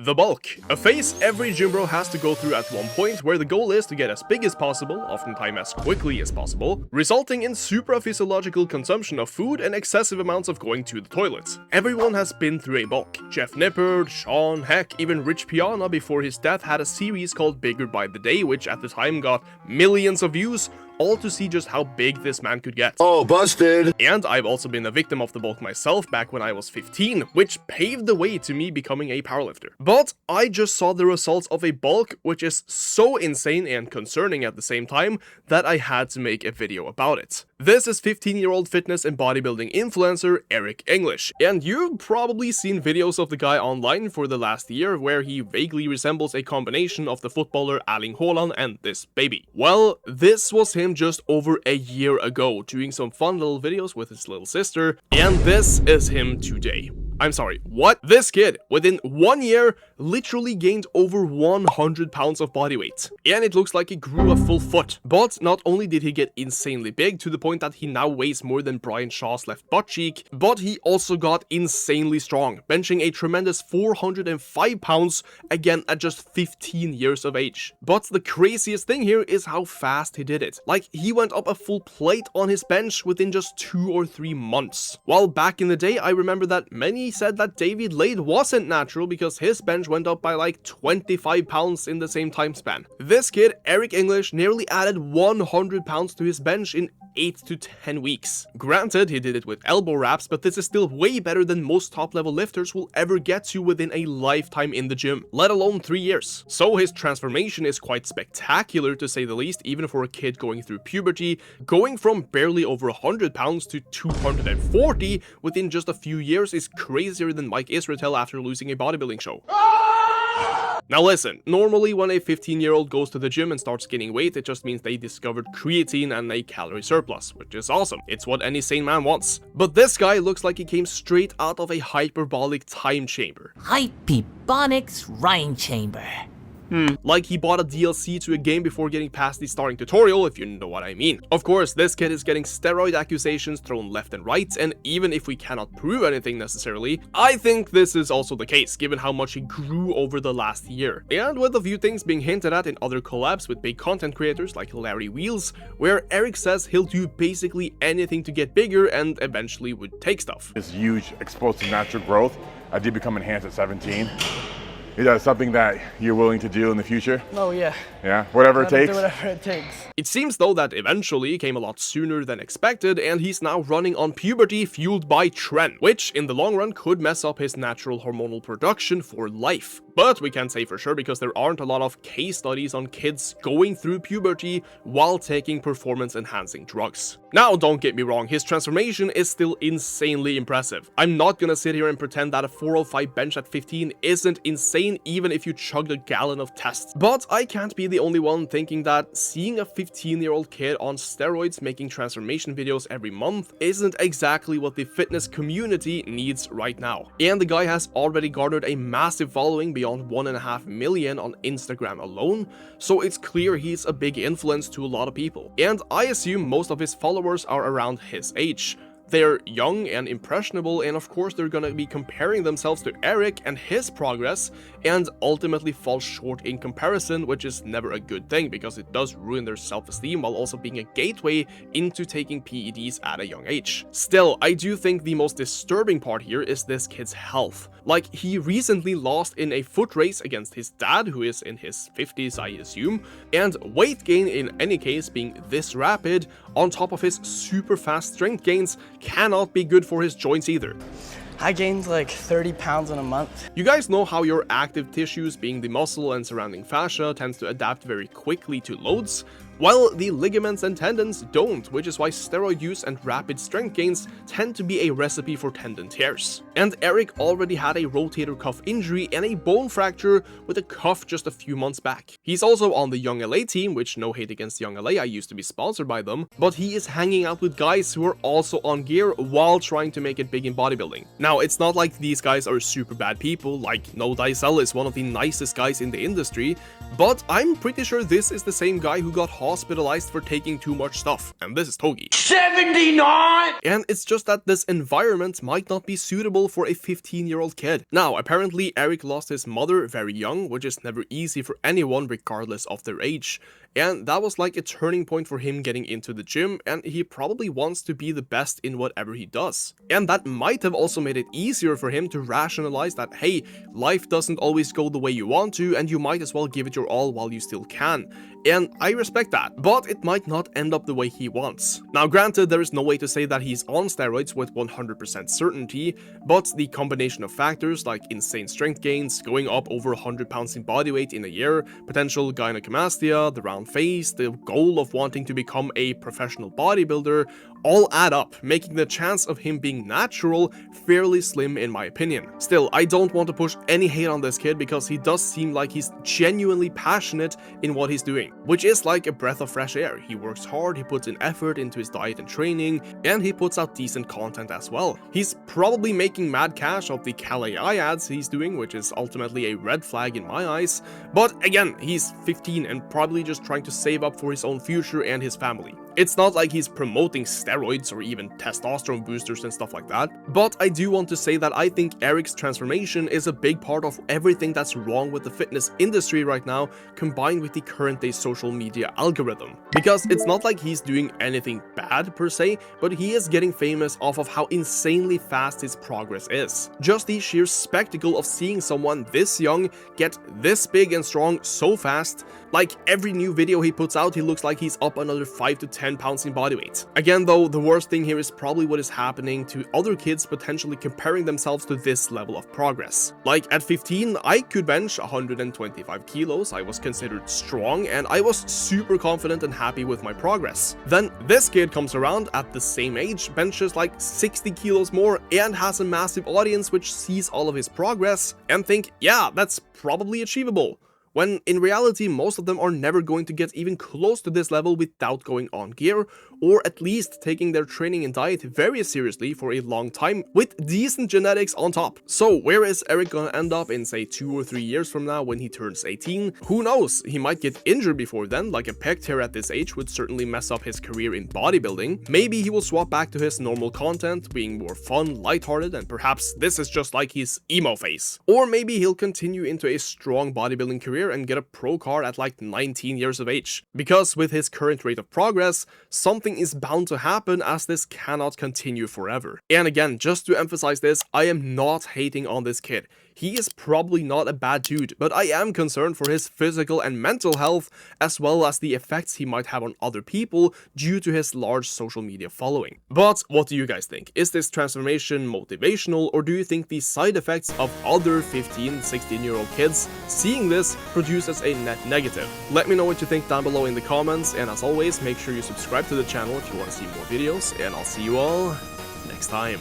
The bulk. A phase every gym bro has to go through at one point, where the goal is to get as big as possible, oftentimes as quickly as possible, resulting in supraphysiological consumption of food and excessive amounts of going to the toilet. Everyone has been through a bulk. Jeff Nippard, Sean, heck, even Rich Piana before his death had a series called Bigger by the Day, which at the time got millions of views, all to see just how big this man could get. Oh, busted! And I've also been a victim of the bulk myself back when I was 15, which paved the way to me becoming a powerlifter. But I just saw the results of a bulk which is so insane and concerning at the same time that I had to make a video about it. This is 15-year-old fitness and bodybuilding influencer Eric English, and you've probably seen videos of the guy online for the last year where he vaguely resembles a combination of the footballer Erling Haaland and this baby. Well, this was him just over a year ago, doing some fun little videos with his little sister, and this is him today. I'm sorry, what? This kid, within 1 year, literally gained over 100 pounds of body weight. And it looks like he grew a full foot. But not only did he get insanely big, to the point that he now weighs more than Brian Shaw's left butt cheek, but he also got insanely strong, benching a tremendous 405 pounds, again at just 15 years of age. But the craziest thing here is how fast he did it. Like, he went up a full plate on his bench within just 2 or 3 months. While back in the day, I remember that many said that David Lade wasn't natural because his bench went up by like 25 pounds in the same time span. This kid, Eric English, nearly added 100 pounds to his bench in 8 to 10 weeks. Granted, he did it with elbow wraps, but this is still way better than most top-level lifters will ever get to within a lifetime in the gym, let alone 3 years. So his transformation is quite spectacular to say the least, even for a kid going through puberty, going from barely over 100 pounds to 240 within just a few years is crazier than Mike Israetel after losing a bodybuilding show. Now listen, normally when a 15-year-old goes to the gym and starts gaining weight, it just means they discovered creatine and a calorie surplus, which is awesome. It's what any sane man wants. But this guy looks like he came straight out of a hyperbolic time chamber. Hyperbonics rhyme chamber. Like he bought a DLC to a game before getting past the starting tutorial, if you know what I mean. Of course, this kid is getting steroid accusations thrown left and right, and even if we cannot prove anything necessarily, I think this is also the case, given how much he grew over the last year. And with a few things being hinted at in other collabs with big content creators like Larry Wheels, where Eric says he'll do basically anything to get bigger and eventually would take stuff. This huge explosive natural growth. I did become enhanced at 17. Is that something that you're willing to do in the future? Oh yeah. Yeah, whatever it takes? Do whatever it takes. It seems though that eventually came a lot sooner than expected, and he's now running on puberty fueled by tren, which in the long run could mess up his natural hormonal production for life. But we can't say for sure because there aren't a lot of case studies on kids going through puberty while taking performance-enhancing drugs. Now, don't get me wrong, his transformation is still insanely impressive. I'm not gonna sit here and pretend that a 405 bench at 15 isn't insane even if you chugged a gallon of tests. But I can't be the only one thinking that seeing a 15-year-old kid on steroids making transformation videos every month isn't exactly what the fitness community needs right now. And the guy has already garnered a massive following beyond 1.5 million on Instagram alone, so it's clear he's a big influence to a lot of people. And I assume most of his followers are around his age. They're young and impressionable, and of course they're gonna be comparing themselves to Eric and his progress, and ultimately fall short in comparison, which is never a good thing because it does ruin their self-esteem while also being a gateway into taking PEDs at a young age. Still, I do think the most disturbing part here is this kid's health. Like, he recently lost in a foot race against his dad, who is in his 50s I assume, and weight gain in any case being this rapid, on top of his super fast strength gains, cannot be good for his joints either. I gained like 30 pounds in a month. You guys know how your active tissues, being the muscle and surrounding fascia, tends to adapt very quickly to loads? Well, the ligaments and tendons don't, which is why steroid use and rapid strength gains tend to be a recipe for tendon tears. And Eric already had a rotator cuff injury and a bone fracture with a cuff just a few months back. He's also on the Young LA team, which no hate against Young LA, I used to be sponsored by them, but he is hanging out with guys who are also on gear while trying to make it big in bodybuilding. Now, it's not like these guys are super bad people, like No Dicel is one of the nicest guys in the industry, but I'm pretty sure this is the same guy who got hospitalized for taking too much stuff, and this is Togi. 79! And it's just that this environment might not be suitable for a 15-year-old kid. Now, apparently Eric lost his mother very young, which is never easy for anyone regardless of their age. And that was like a turning point for him getting into the gym, and he probably wants to be the best in whatever he does. And that might have also made it easier for him to rationalize that, hey, life doesn't always go the way you want to, and you might as well give it your all while you still can. And I respect that, but it might not end up the way he wants. Now granted, there is no way to say that he's on steroids with 100% certainty, but the combination of factors like insane strength gains, going up over 100 pounds in body weight in a year, potential gynecomastia, the round face, the goal of wanting to become a professional bodybuilder, all add up, making the chance of him being natural fairly slim in my opinion. Still, I don't want to push any hate on this kid because he does seem like he's genuinely passionate in what he's doing, which is like a breath of fresh air. He works hard, he puts in effort into his diet and training, and he puts out decent content as well. He's probably making mad cash off the Cal-AI ads he's doing, which is ultimately a red flag in my eyes, but again, he's 15 and probably just trying to save up for his own future and his family. It's not like he's promoting steroids or even testosterone boosters and stuff like that, but I do want to say that I think Eric's transformation is a big part of everything that's wrong with the fitness industry right now, combined with the current day social media algorithm. Because it's not like he's doing anything bad per se, but he is getting famous off of how insanely fast his progress is. Just the sheer spectacle of seeing someone this young get this big and strong so fast. Like every new video he puts out, he looks like he's up another 5 to 10 pounds in body weight. Again though, the worst thing here is probably what is happening to other kids potentially comparing themselves to this level of progress. Like at 15, I could bench 125 kilos, I was considered strong, and I was super confident and happy with my progress. Then this kid comes around at the same age, benches like 60 kilos more, and has a massive audience which sees all of his progress and think, yeah, that's probably achievable. When in reality, most of them are never going to get even close to this level without going on gear, or at least taking their training and diet very seriously for a long time with decent genetics on top. So where is Eric gonna end up in say 2 or 3 years from now when he turns 18? Who knows, he might get injured before then, like a pec tear at this age would certainly mess up his career in bodybuilding. Maybe he will swap back to his normal content, being more fun, lighthearted, and perhaps this is just like his emo phase. Or maybe he'll continue into a strong bodybuilding career and get a pro card at like 19 years of age. Because with his current rate of progress, something is bound to happen, as this cannot continue forever. And again, just to emphasize this, I am not hating on this kid. He is probably not a bad dude, but I am concerned for his physical and mental health, as well as the effects he might have on other people due to his large social media following. But what do you guys think? Is this transformation motivational, or do you think the side effects of other 15, 16-year-old kids seeing this produces a net negative? Let me know what you think down below in the comments, and as always, make sure you subscribe to the channel if you want to see more videos, and I'll see you all next time.